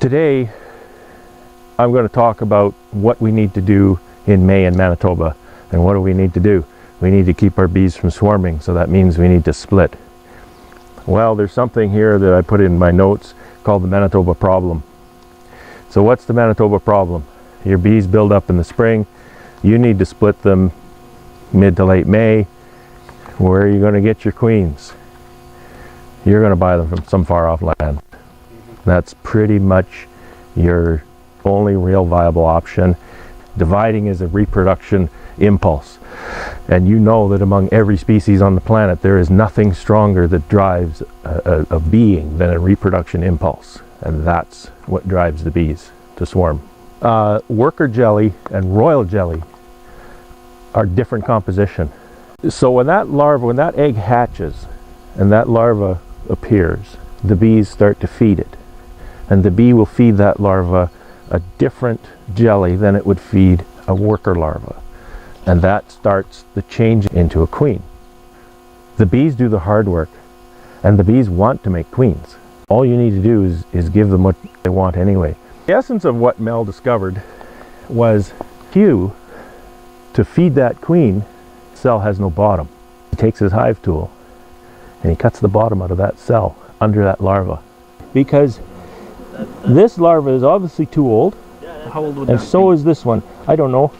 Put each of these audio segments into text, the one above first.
Today, I'm going to talk about what we need to do in May in Manitoba. And what do we need to do? We need to keep our bees from swarming, so that means we need to split. Well, there's something here that I put in my notes called the Manitoba problem. So what's the Manitoba problem? Your bees build up in the spring. You need to split them mid to late May. Where are you going to get your queens? You're going to buy them from some far off land. That's pretty much your only real viable option. Dividing is a reproduction impulse. And you know that among every species on the planet, there is nothing stronger that drives a being than a reproduction impulse. And that's what drives the bees to swarm. Worker jelly and royal jelly are different composition. So when that egg hatches and that larva appears, the bees start to feed it. And the bee will feed that larva a different jelly than it would feed a worker larva. And that starts the change into a queen. The bees do the hard work, and the bees want to make queens. All you need to do is give them what they want anyway. The essence of what Mel discovered was to feed that queen, the cell has no bottom. He takes his hive tool and he cuts the bottom out of that cell under that larva. Because this larva is obviously too old. How old would and that so be? is this one. I don't know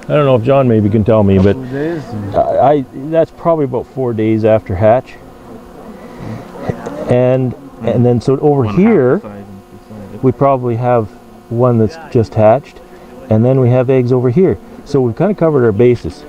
if John maybe can tell me, but that's probably about 4 days after hatch. And then so over here we probably have one that's just hatched, and then we have eggs over here. So we've kind of covered our bases.